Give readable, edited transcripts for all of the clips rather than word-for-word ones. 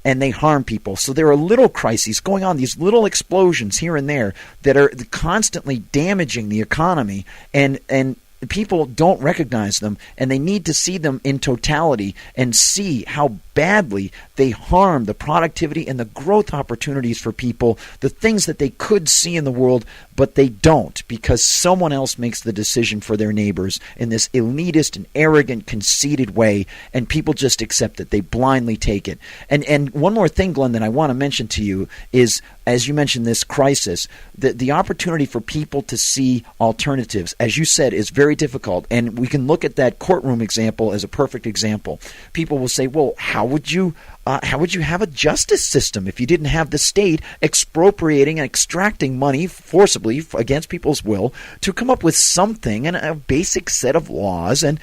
and they harm people. So there are little crises going on, these little explosions here and there that are constantly damaging the economy, and people don't recognize them, and they need to see them in totality and see how badly they harm the productivity and the growth opportunities for people, the things that they could see in the world, but they don't, because someone else makes the decision for their neighbors in this elitist and arrogant, conceited way, and people just accept it. They blindly take it. And one more thing, Glenn, that I want to mention to you is, as you mentioned, this crisis, the opportunity for people to see alternatives, as you said, is very difficult. And we can look at that courtroom example as a perfect example. People will say, well, how would you have a justice system if you didn't have the state expropriating and extracting money forcibly against people's will to come up with something and a basic set of laws? And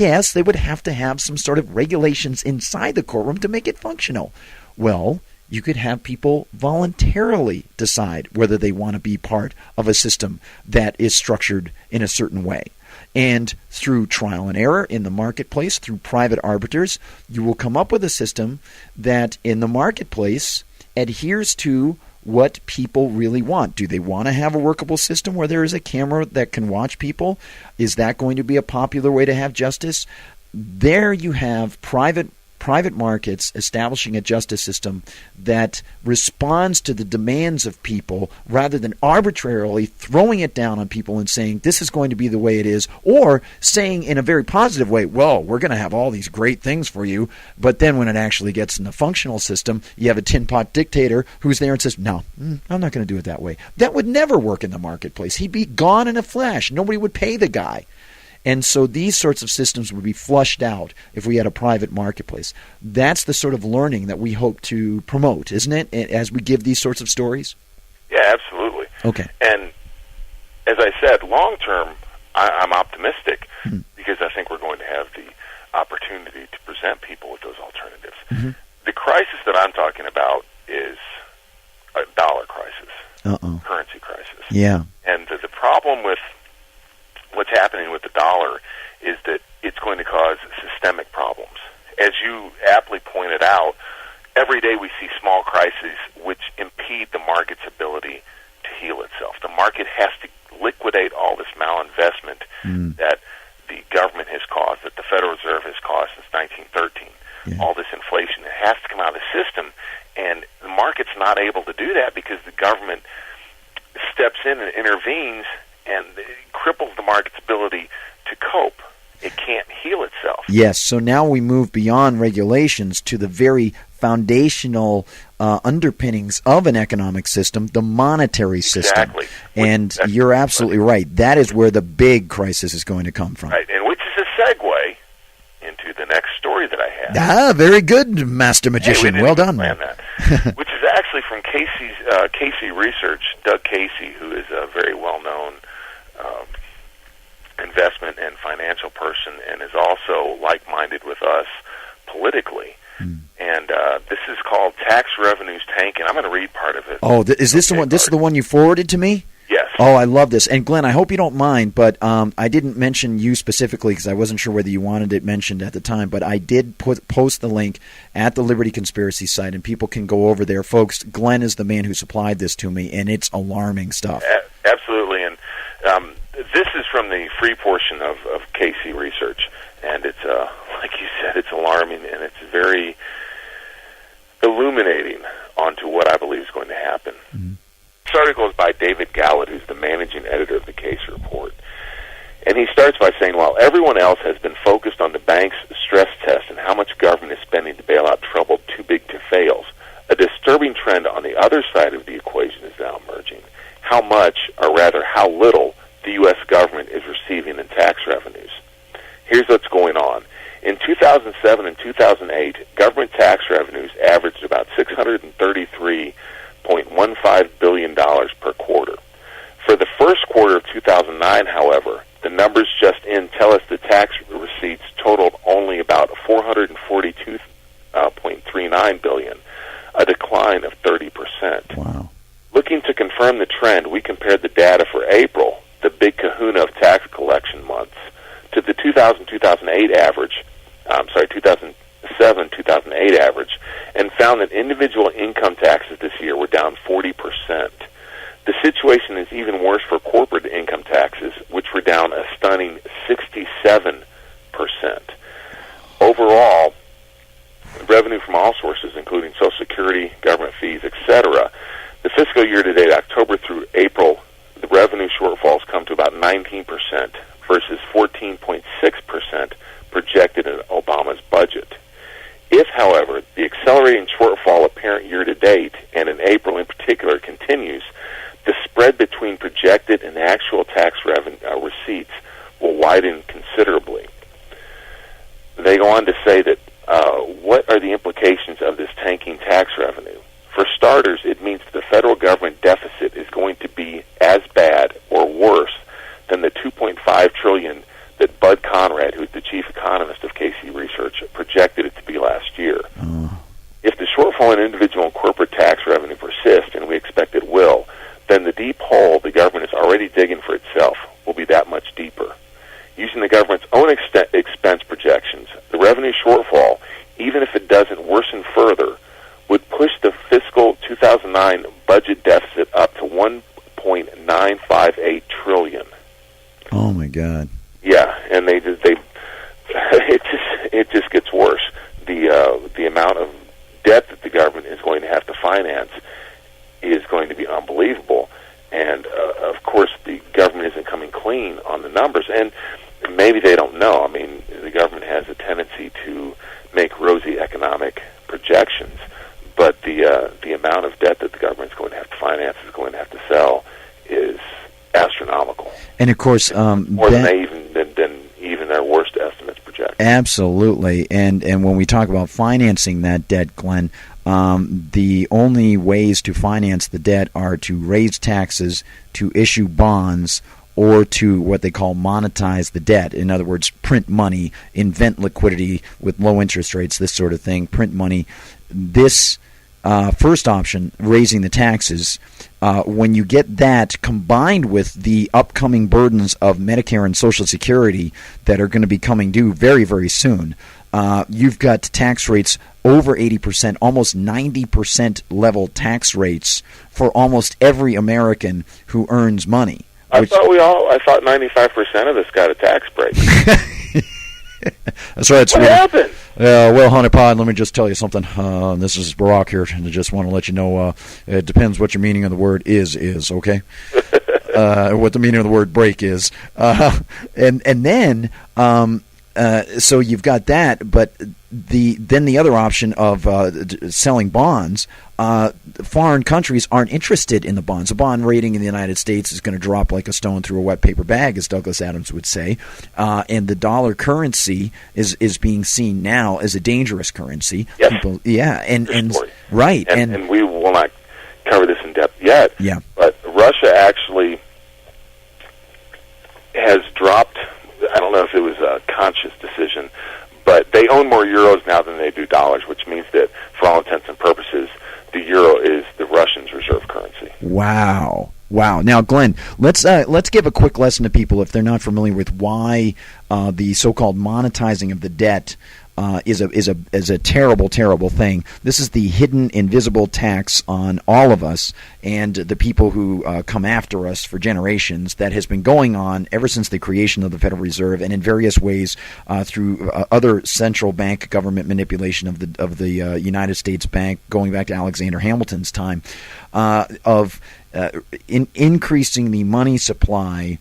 yes, they would have to have some sort of regulations inside the courtroom to make it functional. Well, you could have people voluntarily decide whether they want to be part of a system that is structured in a certain way. And through trial and error in the marketplace, through private arbiters, you will come up with a system that in the marketplace adheres to what people really want. Do they want to have a workable system where there is a camera that can watch people? Is that going to be a popular way to have justice? There you have private markets establishing a justice system that responds to the demands of people rather than arbitrarily throwing it down on people and saying this is going to be the way it is, or saying in a very positive way, well, we're going to have all these great things for you, but then when it actually gets in the functional system, you have a tin pot dictator who's there and says, no, I'm not going to do it that way. That would never work in the marketplace. He'd be gone in a flash. Nobody would pay the guy. And so these sorts of systems would be flushed out if we had a private marketplace. That's the sort of learning that we hope to promote, isn't it, as we give these sorts of stories? Yeah, absolutely. Okay. And as I said, long term, I'm optimistic because I think we're going to have the opportunity to present people with those alternatives. Mm-hmm. The crisis that I'm talking about is a dollar crisis, currency crisis. Yeah. And the problem with what's happening with the dollar is that it's going to cause systemic problems. As you aptly pointed out, every day we see small crises which impede the market's ability to heal itself. The market has to liquidate all this malinvestment that the government has caused, that the Federal Reserve has caused since 1913. Yeah. All this inflation, it has to come out of the system, and the market's not able to do that because the government steps in and intervenes and cripples the market's ability to cope. It can't heal itself. Yes, so now we move beyond regulations to the very foundational underpinnings of an economic system, the monetary system. Exactly. And you're absolutely right. That is where the big crisis is going to come from. Right, and which is a segue into the next story that I have. Ah, very good, Master Magician. Hey, well done. Plan that. Which is actually from Casey Research, Doug Casey, who is a very well-known investment and financial person, and is also like-minded with us politically. And this is called Tax Revenues Tanking. I'm going to read part of it. Oh, is this the one? This is the one you forwarded to me? Yes. Oh, I love this. And Glenn, I hope you don't mind, but I didn't mention you specifically because I wasn't sure whether you wanted it mentioned at the time, but I did post the link at the Liberty Conspiracy site, and people can go over there. Folks, Glenn is the man who supplied this to me, and it's alarming stuff. Absolutely. And this is from the free portion of Casey Research, and it's, like you said, it's alarming, and it's very illuminating onto what I believe is going to happen. Mm-hmm. This article is by David Gallett, who's the managing editor of the Case Report. And he starts by saying, while everyone else has been focused on the bank's stress test and how much government is spending to bail out troubled too big to fail, a disturbing trend on the other side of the equation is now emerging. How much, or rather how little, the U.S. government is receiving in tax revenues. Here's what's going on. In 2007 and 2008, government tax revenues averaged about $633.15 billion per quarter. For the first quarter of 2009, however, the numbers just in tell us the tax receipts totaled only about $442.39 billion, a decline of 30%. Wow. Looking to confirm the trend, we compared the data for April, the big kahuna of tax collection months, to the 2008 average, 2008 average, and found that individual income taxes this year were down 40%. The situation is even worse for corporate income taxes, which were down a stunning 67%. Overall, revenue from all sources, including Social Security, government fees, etc., the fiscal year to date, October through April, the revenue shortfalls come to about 19% versus 14.6% projected in Obama's budget. If, however, the accelerating shortfall apparent year to date, and in April in particular, continues, the spread between projected and actual tax receipts will widen considerably. They go on to say that what are the implications of this tanking tax revenue? For starters, it means the federal government deficit is going to be as bad or worse than the $2.5 trillion that Bud Conrad, who's the chief economist of KC Research, projected it to be last year. If the shortfall in individual and corporate tax revenue persists, and we expect it will, then the deep hole the government is already digging for itself will be that much deeper. Using the government's own expense projections, the revenue shortfall, even if it doesn't worsen further, would push the fiscal 2009 budget deficit up to $1.958 trillion. Oh my God! Yeah, and it just gets worse. The amount of debt that the government is going to have to finance is going to be unbelievable, and of course the government isn't coming clean on the numbers, and maybe they don't know. I mean, the government has a tendency to make rosy economic projections, but the amount of debt that the government is going to have to finance, is going to have to sell, is astronomical. And of course, more than even their worst estimates project. Absolutely, and when we talk about financing that debt, Glenn, the only ways to finance the debt are to raise taxes, to issue bonds, or to what they call monetize the debt. In other words, print money, invent liquidity with low interest rates, this sort of thing, print money. This first option, raising the taxes, when you get that combined with the upcoming burdens of Medicare and Social Security that are going to be coming due very, very soon, you've got tax rates over 80%, almost 90% level tax rates for almost every American who earns money. I thought 95% of us got a tax break. That's right. What happened? Well, Honey Pod, let me just tell you something. This is Barack here, and I just want to let you know it depends what your meaning of the word is, okay? What the meaning of the word break is. And then, so you've got that, but the other option of selling bonds, foreign countries aren't interested in the bonds. A bond rating in the United States is going to drop like a stone through a wet paper bag, as Douglas Adams would say. And the dollar currency is being seen now as a dangerous currency. Yes. Right. And we will not cover this in depth yet. Yeah. But Russia actually has dropped. I don't know if it was a conscious decision, but they own more euros now than they do dollars, which means that, for all intents and purposes, the euro is the Russians' reserve currency. Wow. Now, Glenn, let's give a quick lesson to people if they're not familiar with why the so-called monetizing of the debt is a terrible, terrible thing. This is the hidden, invisible tax on all of us and the people who come after us for generations that has been going on ever since the creation of the Federal Reserve, and in various ways through other central bank government manipulation of the United States Bank, going back to Alexander Hamilton's time, of increasing the money supply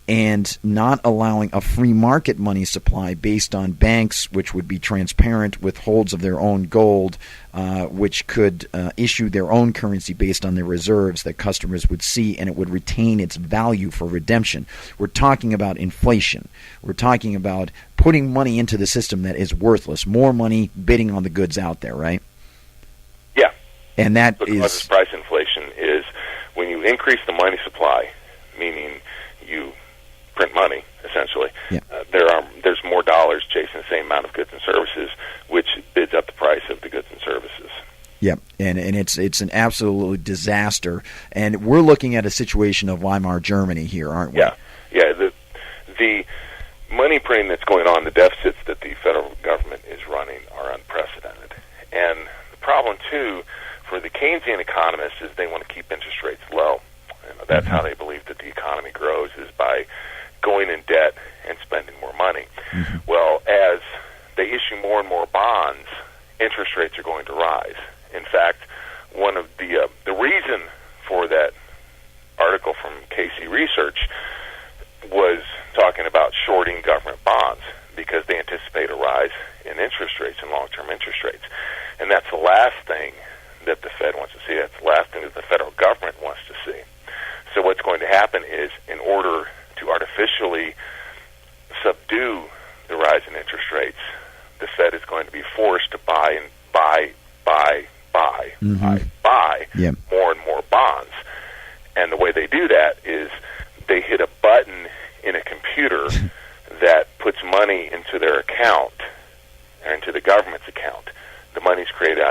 and not allowing a free market money supply based on banks which would be transparent with holds of their own gold, which could issue their own currency based on their reserves that customers would see, and it would retain its value for redemption. We're talking about inflation. We're talking about putting money into the system that is worthless, more money bidding on the goods out there, right? Yeah. And that because price inflation is when you increase the money supply, meaning you print money, essentially. Yeah. There's more dollars chasing the same amount of goods and services, which bids up the price of the goods and services. Yeah, and it's an absolute disaster. And we're looking at a situation of Weimar Germany here, aren't we? Yeah. The money printing that's going on, the deficits that the federal government is running are one, too, for the Keynesian economists is they want to keep interest rates low. That's how they believe that the economy grows, is by going in debt and spending more money. Well, as they issue more and more bonds, interest rates are going to rise. In fact, one of the reason for that article from KC Research was talking about shorting government bonds, because they anticipate a rise in interest rates and long-term interest rates. And that's the last thing that the Fed wants to see. That's the last thing that the federal government wants to see. So what's going to happen is, in order to artificially subdue the rise in interest rates, the Fed is going to be forced to buy more and more bonds. And the way they do that is they hit a button in a computer that puts money into their account, or into the government's account. The money's created out